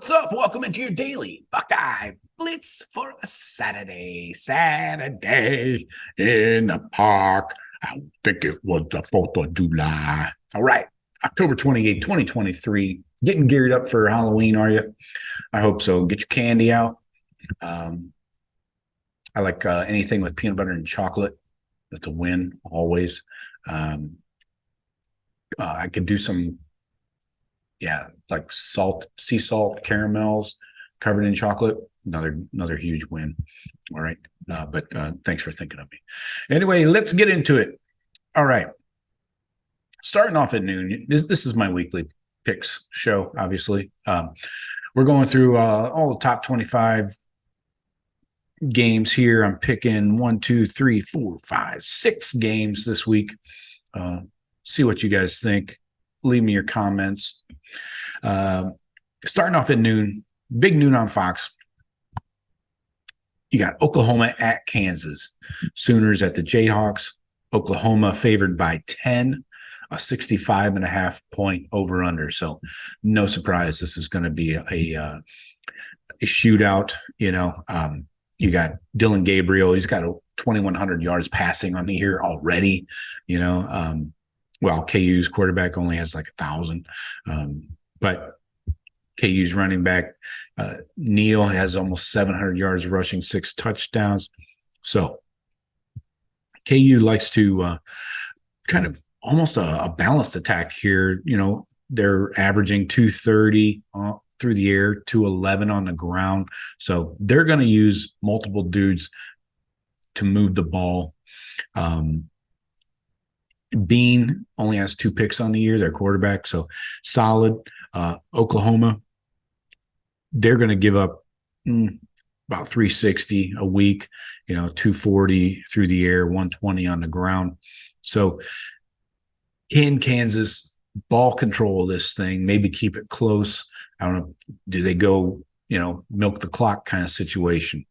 What's up? Welcome into your Daily Buckeye Blitz for a Saturday in the park. I think it was the 4th of July. All right, October 28th, 2023. Getting geared up for Halloween, are you? I hope so. Get your candy out. I like anything with peanut butter and chocolate. That's a win, always. I could do some like sea salt caramels covered in chocolate. Another huge win. All right. But thanks for thinking of me. Anyway, let's get into it. All right. Starting off at noon. This is my weekly picks show, obviously. We're going through all the top 25 games here. I'm picking 1, 2, 3, 4, 5, 6 games this week. See what you guys think. Leave me your comments. Starting off at noon, big noon on Fox. You got Oklahoma at Kansas. Sooners at the Jayhawks. Oklahoma favored by 10, a 65.5 point over under. So no surprise, this is going to be a shootout. You got Dylan Gabriel. He's got 2,100 yards passing on the year already. KU's quarterback only has like 1,000. But KU's running back, Neal, has almost 700 yards rushing, 6 touchdowns. So KU likes to kind of almost a balanced attack here. They're averaging 230 through the air, 211 on the ground. So they're going to use multiple dudes to move the ball. Bean only has 2 picks on the year, their quarterback, so solid. Oklahoma, they're going to give up about 360 a week, 240 through the air, 120 on the ground. So can Kansas ball control this thing, maybe keep it close? I don't know. Do they go, milk the clock kind of situation?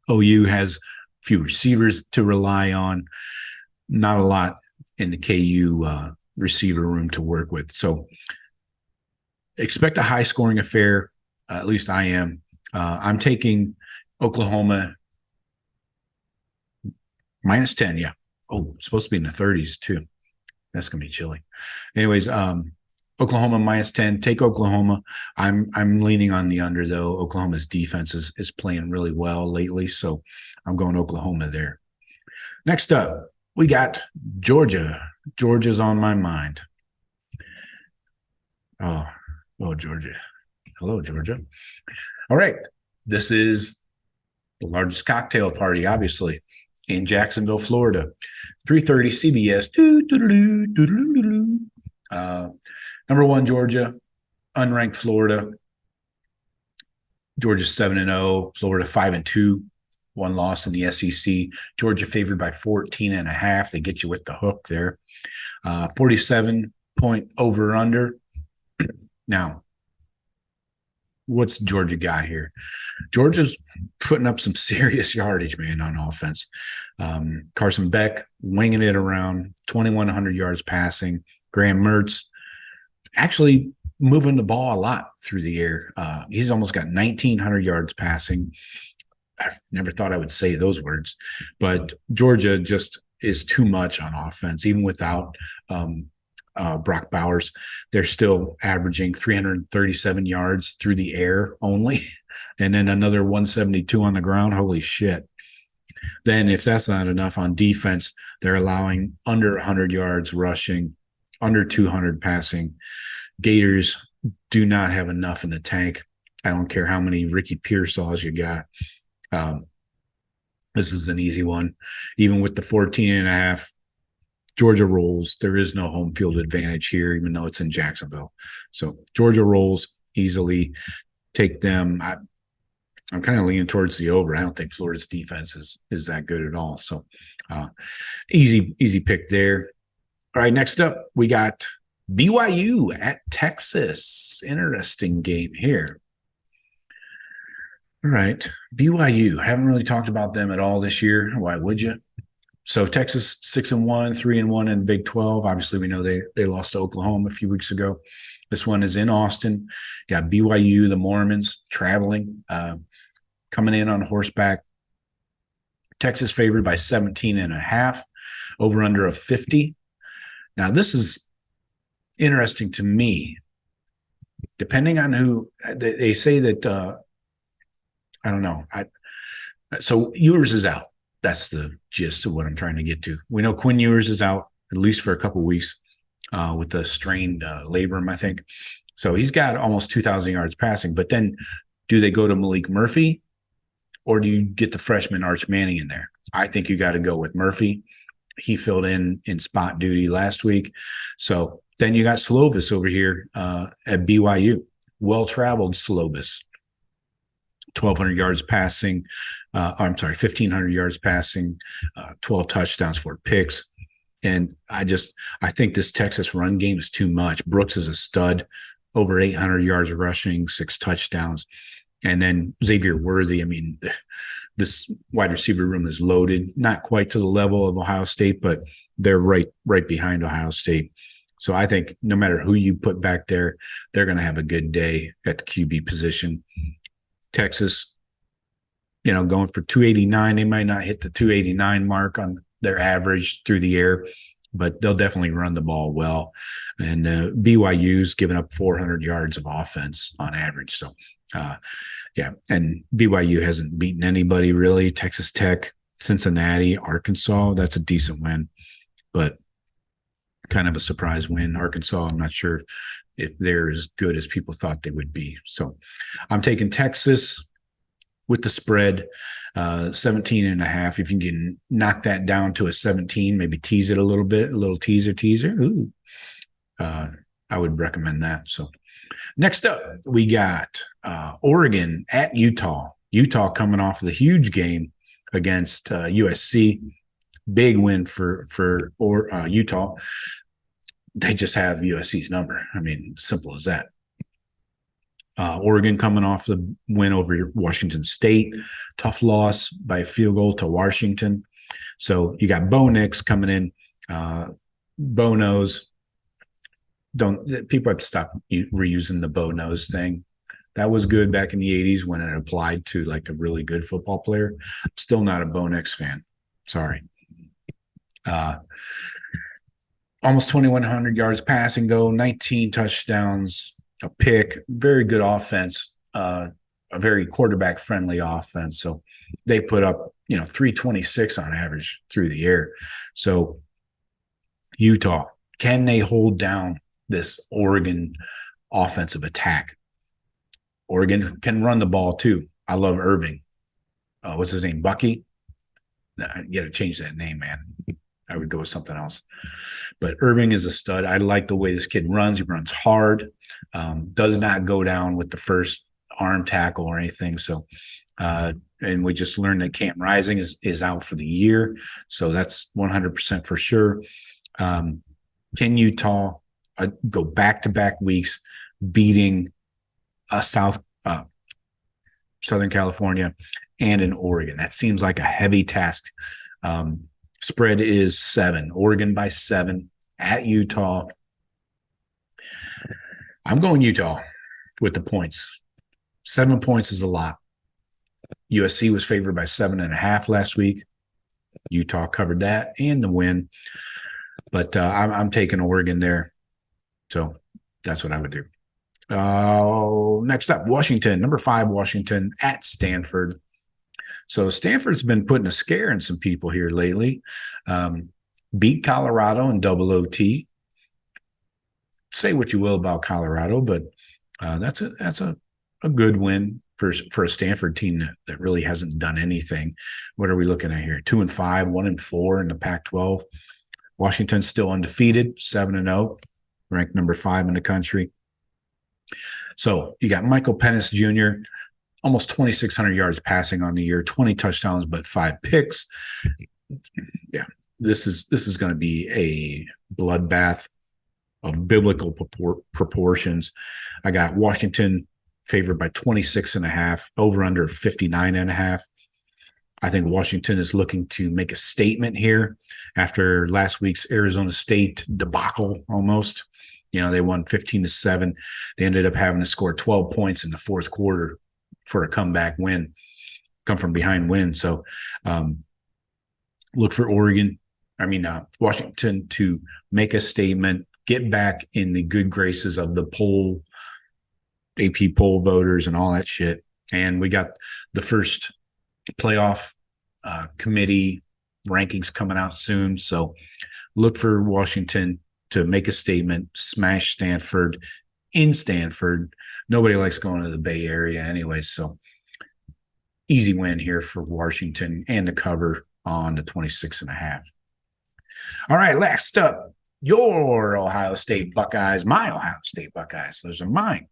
OU has a few receivers to rely on. Not a lot in the KU receiver room to work with. So expect a high-scoring affair. At least I am. I'm taking Oklahoma minus 10, yeah. Oh, it's supposed to be in the 30s, too. That's going to be chilly. Anyways, Oklahoma minus 10. Take Oklahoma. I'm leaning on the under, though. Oklahoma's defense is playing really well lately, so I'm going Oklahoma there. Next up, we got Georgia. Georgia's on my mind. Oh, Georgia. Hello, Georgia. All right. This is the largest cocktail party, obviously, in Jacksonville, Florida. 3:30 CBS. Number 1, Georgia. Unranked Florida. Georgia 7-0. Florida 5-2. 1 loss in the SEC. Georgia favored by 14.5. They get you with the hook there. 47-point over under. Now, what's Georgia got here? Georgia's putting up some serious yardage, man, on offense. Carson Beck winging it around, 2,100 yards passing. Graham Mertz actually moving the ball a lot through the air. He's almost got 1,900 yards passing. I never thought I would say those words, but Georgia just is too much on offense. Even without Brock Bowers, they're still averaging 337 yards through the air only, and then another 172 on the ground. Holy shit. Then if that's not enough on defense, they're allowing under 100 yards rushing, under 200 passing. Gators do not have enough in the tank. I don't care how many Ricky Pearsalls you got. This is an easy one. Even with the 14.5, Georgia rolls. There is no home field advantage here, even though it's in Jacksonville. So Georgia rolls easily. Take them. I'm kind of leaning towards the over. I don't think Florida's defense is that good at all. So easy pick there. All right, next up, we got BYU at Texas. Interesting game here. All right, BYU. Haven't really talked about them at all this year. Why would you? So Texas 6-1, 3-1 in Big 12. Obviously, we know they lost to Oklahoma a few weeks ago. This one is in Austin. You got BYU, the Mormons, traveling, coming in on horseback. Texas favored by 17.5, over under of 50. Now, this is interesting to me. Depending on who they say that, I don't know. So Ewers is out. That's the gist of what I'm trying to get to. We know Quinn Ewers is out at least for a couple of weeks with the strained labrum, I think. So he's got almost 2,000 yards passing. But then do they go to Malik Murphy, or do you get the freshman Arch Manning in there? I think you got to go with Murphy. He filled in spot duty last week. So then you got Slovis over here at BYU. Well-traveled Slovis. 1,200 yards passing. 1,500 yards passing, 12 touchdowns, 4 picks. And I think this Texas run game is too much. Brooks is a stud, over 800 yards rushing, 6 touchdowns. And then Xavier Worthy, I mean, this wide receiver room is loaded, not quite to the level of Ohio State, but they're right behind Ohio State. So I think no matter who you put back there, they're going to have a good day at the QB position. Texas, going for 289. They might not hit the 289 mark on their average through the air, but they'll definitely run the ball well. And BYU's given up 400 yards of offense on average. So, and BYU hasn't beaten anybody really. Texas Tech, Cincinnati, Arkansas, that's a decent win, but kind of a surprise win. Arkansas, I'm not sure if they're as good as people thought they would be. So I'm taking Texas with the spread, 17.5. If you can knock that down to a 17, maybe tease it a little bit, a little teaser. Ooh, I would recommend that. So next up, we got Oregon at Utah. Utah coming off the huge game against USC. Big win for Utah. They just have USC's number. I mean, simple as that. Oregon coming off the win over Washington State. Tough loss by a field goal to Washington. So you got Bo Nix coming in. Bo Nose. People have to stop reusing the Bo Nose thing. That was good back in the 80s when it applied to like a really good football player. I'm still not a Bo Nix fan. Sorry. Almost 2,100 yards passing, though, 19 touchdowns, a pick, very good offense, a very quarterback-friendly offense. So they put up, 326 on average through the air. So Utah, can they hold down this Oregon offensive attack? Oregon can run the ball, too. I love Irving. What's his name? Bucky? You got to change that name, man. I would go with something else. But Irving is a stud. I like the way this kid runs. He runs hard, does not go down with the first arm tackle or anything. So, and we just learned that Cam Rising is out for the year. So that's 100% for sure. Can Utah go back-to-back weeks beating Southern California and in Oregon? That seems like a heavy task. Spread is 7. Oregon by 7 at Utah. I'm going Utah with the points. 7 points is a lot. USC was favored by 7.5 last week. Utah covered that and the win. But I'm taking Oregon there. So that's what I would do. Next up, Washington, number 5, Washington at Stanford. So Stanford's been putting a scare in some people here lately. Beat Colorado in double OT. Say what you will about Colorado, but that's a good win for a Stanford team that really hasn't done anything. What are we looking at here? 2-5, 1-4 in the Pac-12. Washington's still undefeated, 7-0, ranked number 5 in the country. So you got Michael Pennis Jr., almost 2,600 yards passing on the year, 20 touchdowns, but 5 picks. Yeah, this is going to be a bloodbath of biblical proportions. I got Washington favored by 26.5, over under 59.5. I think Washington is looking to make a statement here after last week's Arizona State debacle almost. They won 15-7. They ended up having to score 12 points in the fourth quarter for a comeback win, come from behind win. So look for Washington to make a statement, get back in the good graces of the AP poll voters and all that shit. And we got the first playoff committee rankings coming out soon. So look for Washington to make a statement, smash Stanford in Stanford. Nobody likes going to the Bay Area anyway. So easy win here for Washington and the cover on the 26.5. All right, last up, your Ohio State Buckeyes, my Ohio State Buckeyes. Those are mine.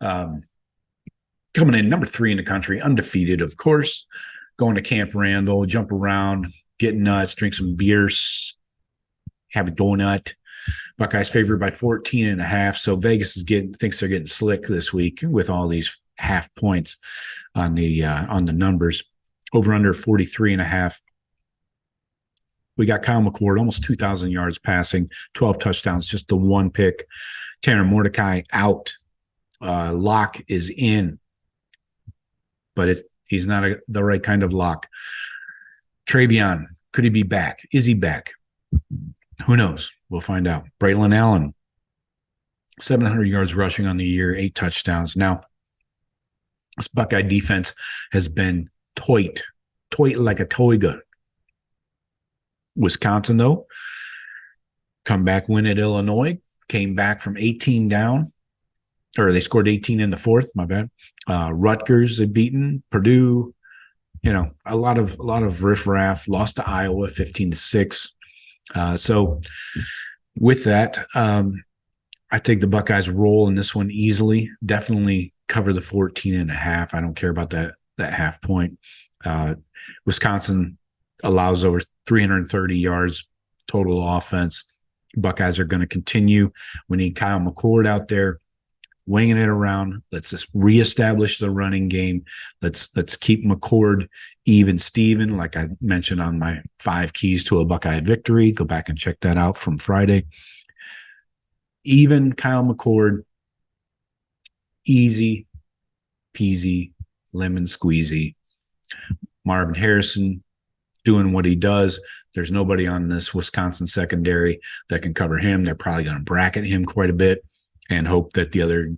Coming in number 3 in the country, undefeated, of course. Going to Camp Randall, jump around, get nuts, drink some beers, have a donut. Buckeyes favored by 14.5. So Vegas thinks they're getting slick this week with all these half points on the numbers. Over under 43.5. We got Kyle McCord, almost 2,000 yards passing, 12 touchdowns, just the one pick. Tanner Mordecai out. Lock is in, but he's not the right kind of lock. Travion, could he be back? Is he back? Who knows? We'll find out. Braylon Allen, 700 yards rushing on the year, 8 touchdowns. Now, this Buckeye defense has been toy like a toy gun. Wisconsin, though, comeback win at Illinois, came back from 18 down, or they scored 18 in the fourth, my bad. Rutgers had beaten Purdue, a lot of riffraff, lost to Iowa 15-6. So with that, I think the Buckeyes roll in this one easily, definitely cover the 14.5. I don't care about that half point. Wisconsin allows over 330 yards total offense. Buckeyes are going to continue. We need Kyle McCord out there winging it around. Let's just reestablish the running game. Let's keep McCord even Steven, like I mentioned on my 5 keys to a Buckeye victory. Go back and check that out from Friday. Even Kyle McCord, easy peasy, lemon squeezy. Marvin Harrison doing what he does. There's nobody on this Wisconsin secondary that can cover him. They're probably going to bracket him quite a bit and hope that the other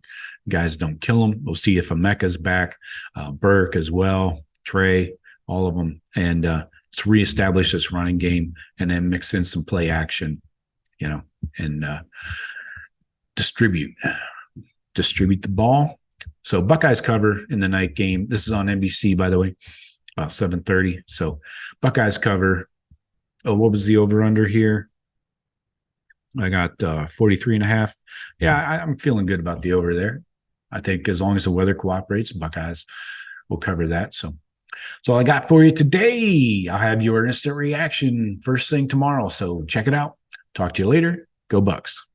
guys don't kill him. We'll see if Emeka's back, Burke as well, Trey, all of them. And let's reestablish this running game and then mix in some play action, and distribute the ball. So Buckeyes cover in the night game. This is on NBC, by the way, 7:30. So Buckeyes cover. Oh, what was the over-under here? I got 43.5. Yeah, I'm feeling good about the over there. I think as long as the weather cooperates, Buckeyes will cover that. So that's all I got for you today. I'll have your instant reaction first thing tomorrow. So check it out. Talk to you later. Go Bucks.